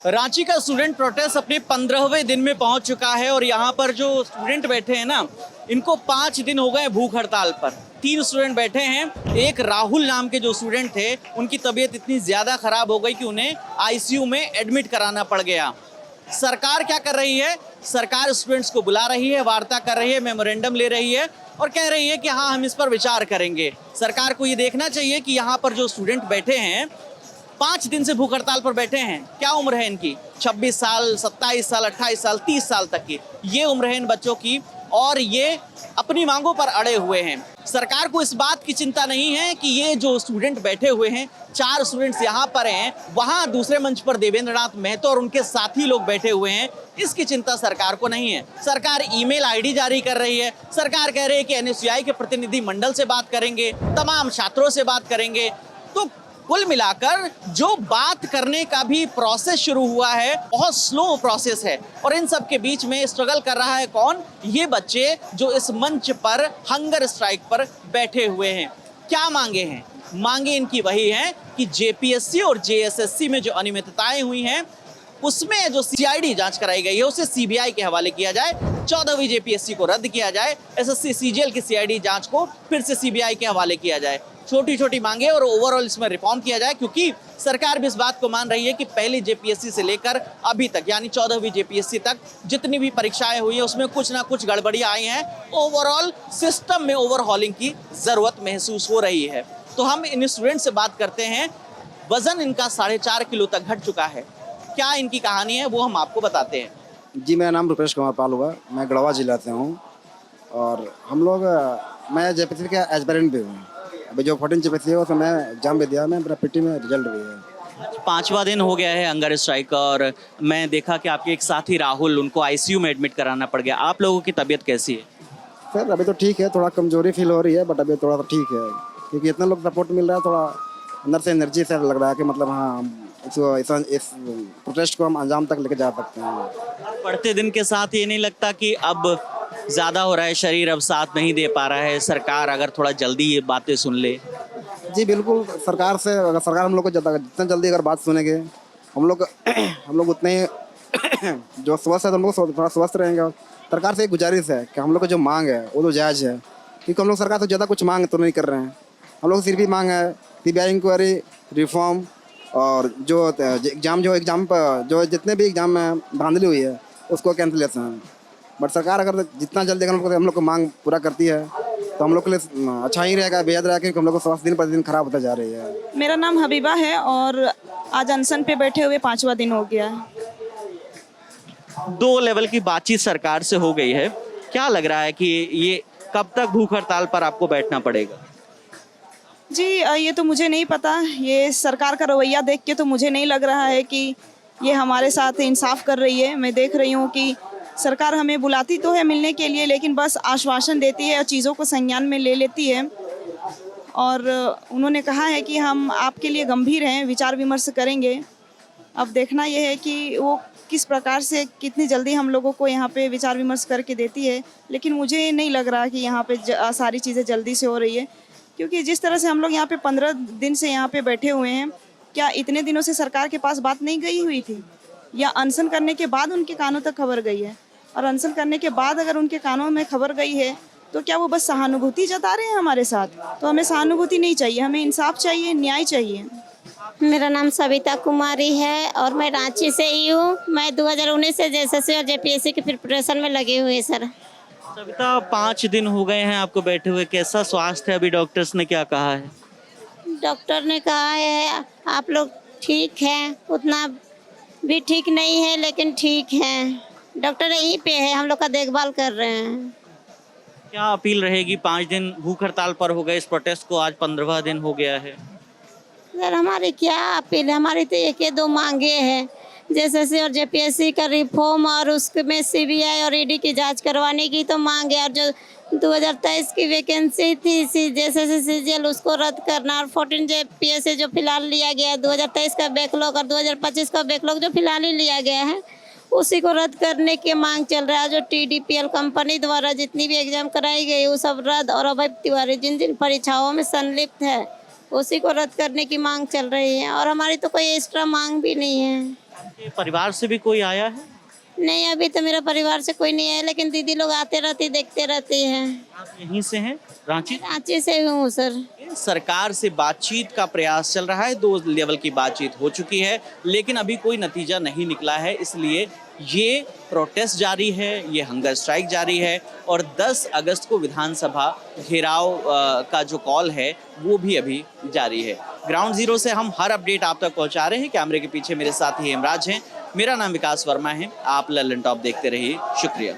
रांची का student protest अपने 15वें दिन में पहुंच चुका है और यहाँ पर जो स्टूडेंट बैठे हैं ना, इनको 5 दिन हो गए भूख हड़ताल पर। 3 स्टूडेंट बैठे हैं। एक राहुल नाम के जो स्टूडेंट थे, उनकी तबीयत इतनी ज़्यादा खराब हो गई कि उन्हें आईसीयू में एडमिट कराना पड़ गया। सरकार क्या कर रही है? सरकार स्टूडेंट्स को बुला रही है, वार्ता कर रही है, मेमोरेंडम ले रही है और कह रही है कि हाँ, हम इस पर विचार करेंगे। सरकार को ये देखना चाहिए कि यहाँ पर जो स्टूडेंट बैठे हैं, 5 दिन से भूख हड़ताल पर बैठे हैं। क्या उम्र है इनकी? 26 साल, 27 साल, 28 साल, 30 साल तक की ये उम्र है इन बच्चों की और ये अपनी मांगों पर अड़े हुए हैं। सरकार को इस बात की चिंता नहीं है कि ये जो स्टूडेंट बैठे हुए हैं, 4 स्टूडेंट्स यहाँ पर हैं, वहाँ दूसरे मंच पर देवेंद्र नाथ महतो और उनके साथी लोग बैठे हुए हैं। इसकी चिंता सरकार को नहीं है। सरकार ईमेल आईडी जारी कर रही है। सरकार कह रही है कि एनएसयूआई के प्रतिनिधि मंडल से बात करेंगे, तमाम छात्रों से बात करेंगे। तो कुल मिलाकर जो बात करने का भी प्रोसेस शुरू हुआ है, बहुत स्लो प्रोसेस है और इन सब के बीच में स्ट्रगल कर रहा है कौन? ये बच्चे जो इस मंच पर हंगर स्ट्राइक पर बैठे हुए हैं। क्या मांगे हैं? मांगे इनकी वही हैं कि जेपीएससी और जेएसएससी में जो अनियमितताएं हुई हैं, उसमें जो सीआईडी जांच कराई गई है उसे सीबीआई के हवाले किया जाए। 14वीं जेपीएससी को रद्द किया जाए। एसएससी सीजीएल की सीआईडी जांच को फिर से सीबीआई के हवाले किया जाए। छोटी छोटी मांगे और ओवरऑल इसमें रिफॉर्म किया जाए, क्योंकि सरकार भी इस बात को मान रही है कि पहली जेपीएससी से लेकर अभी तक यानी 14वीं जेपीएससी तक जितनी भी परीक्षाएं हुई हैं उसमें कुछ ना कुछ गड़बड़ियां आई हैं। ओवरऑल सिस्टम में ओवरहॉलिंग की जरूरत महसूस हो रही है। तो हम इन स्टूडेंट से बात करते हैं। वजन इनका 4.5 किलो तक घट चुका है। क्या इनकी कहानी है वो हम आपको बताते हैं। जी, मेरा नाम रुपेश कुमार पाल हुआ। मैं गढ़वा जिला से हूँ और हम लोग मैं जेपीएससी का एस्पिरेंट भी हूँ। अभी जो 14 जेपीएससी है उसमें मैं एग्जाम भी दिया, मैं मेरा पीटी में रिजल्ट भी है। 5वां दिन हो गया है हंगर स्ट्राइक का और मैं देखा कि आपके एक साथी राहुल, उनको आईसीयू में एडमिट कराना पड़ गया। आप लोगों की तबीयत कैसी है? सर अभी तो ठीक है, थोड़ा कमजोरी फील हो रही है बट अभी थोड़ा सा ठीक है, क्योंकि इतना लोग सपोर्ट मिल रहा है। थोड़ा अंदर से एनर्जी से लग रहा है कि मतलब हाँ, इस प्रोटेस्ट को हम अंजाम तक लेके जा सकते हैं। बढ़ते दिन के साथ ये नहीं लगता कि अब ज़्यादा हो रहा है, शरीर अब साथ नहीं दे पा रहा है? सरकार अगर थोड़ा जल्दी ये बातें सुन ले। जी बिल्कुल, सरकार से अगर सरकार हम लोग को जितना जल्दी अगर बात सुनेंगे, हम लोग उतने ही जो स्वस्थ है तो हम लोग थोड़ा स्वस्थ रहेंगे। और सरकार से एक गुजारिश है कि हम लोग को जो मांग है वो तो जायज़ है, क्योंकि हम लोग सरकार से ज़्यादा कुछ मांग तो नहीं कर रहे हैं। हम लोग सिर्फ ही मांग है सीबीआई इंक्वायरी, रिफॉर्म और जो एग्ज़ाम पर जो जितने भी एग्ज़ाम में धांधली हुई है उसको कैंसिलेशन। बट सरकार अगर जितना जल्दी हम लोग को मांग पूरा करती है तो हम लोग के लिए अच्छा ही रहेगा, बेहद रहेगा, क्योंकि हम लोग को स्वास्थ्य दिन पर दिन खराब होता जा रही है। मेरा नाम हबीबा है और आज अनशन पे बैठे हुए 5वां दिन हो गया है। 2 लेवल की बातचीत सरकार से हो गई है। क्या लग रहा है कि ये कब तक भूख हड़ताल पर आपको बैठना पड़ेगा? जी ये तो मुझे नहीं पता। ये सरकार का रवैया देख के तो मुझे नहीं लग रहा है कि ये हमारे साथ इंसाफ कर रही है। मैं देख रही हूँ कि सरकार हमें बुलाती तो है मिलने के लिए, लेकिन बस आश्वासन देती है और चीज़ों को संज्ञान में ले लेती है। और उन्होंने कहा है कि हम आपके लिए गंभीर हैं, विचार विमर्श करेंगे। अब देखना यह है कि वो किस प्रकार से कितनी जल्दी हम लोगों को यहाँ पे विचार विमर्श करके देती है। लेकिन मुझे नहीं लग रहा कि यहाँ पे सारी चीज़ें जल्दी से हो रही है, क्योंकि जिस तरह से हम लोग यहाँ पे 15 दिन से यहाँ पे बैठे हुए हैं, क्या इतने दिनों से सरकार के पास बात नहीं गई हुई थी? या अनशन करने के बाद उनके कानों तक खबर गई है? और अनशन करने के बाद अगर उनके कानों में खबर गई है तो क्या वो बस सहानुभूति जता रहे हैं हमारे साथ? तो हमें सहानुभूति नहीं चाहिए, हमें इंसाफ चाहिए, न्याय चाहिए। मेरा नाम सविता कुमारी है और मैं रांची से ही हूँ। मैं 2019 से जेएसएससी और जेपीएससी की प्रिपरेशन में लगी हुई है सर। सविता, 5 दिन हो गए हैं आपको बैठे हुए, कैसा स्वास्थ्य है? अभी डॉक्टर्स ने क्या कहा है? डॉक्टर ने कहा है आप लोग ठीक हैं, उतना भी ठीक नहीं है लेकिन ठीक हैं। डॉक्टर यहीं पे है, हम लोग का देखभाल कर रहे हैं। क्या अपील रहेगी? 5 दिन भूख हड़ताल पर हो गए इस प्रोटेस्ट को, आज 15वां दिन हो गया है। सर हमारी क्या अपील है? हमारी तो एक ही 2 मांगे हैं, जेएसएससी और जेपीएससी का रिफॉर्म और उसमें सीबीआई और ईडी की जांच करवाने की तो मांग है। और जो 2023 की वैकेंसी थी जेएसएससी सीजीएल उसको रद्द करना, और 14 जेपीएससी जो फिलहाल लिया गया है 2023 का बैकलॉग और 2025 का बैकलॉग जो फिलहाल ही लिया गया है उसी को रद्द करने की मांग चल रहा है। जो टीडीपीएल कंपनी द्वारा जितनी भी एग्जाम कराई गई वो सब रद्द, और अभय तिवारी जिन जिन परीक्षाओं में संलिप्त है उसी को रद्द करने की मांग चल रही है। और हमारी तो कोई एक्स्ट्रा मांग भी नहीं है। आपके परिवार से भी कोई आया है? नहीं, अभी तो मेरा परिवार से कोई नहीं है, लेकिन दीदी लोग आते रहती, देखते रहती हैं। आप यहीं से हैं, रांची? रांची से हूँ सर। सरकार से बातचीत का प्रयास चल रहा है, 2 लेवल की बातचीत हो चुकी है, लेकिन अभी कोई नतीजा नहीं निकला है। इसलिए ये प्रोटेस्ट जारी है, ये हंगर स्ट्राइक जारी है और 10 अगस्त को विधानसभा घेराव का जो कॉल है वो भी अभी जारी है। ग्राउंड जीरो से हम हर अपडेट आप तक पहुंचा रहे हैं। कैमरे के पीछे मेरे साथी हेमराज हैं, मेरा नाम विकास वर्मा है। आप लल्लन टॉप देखते रहिए। शुक्रिया।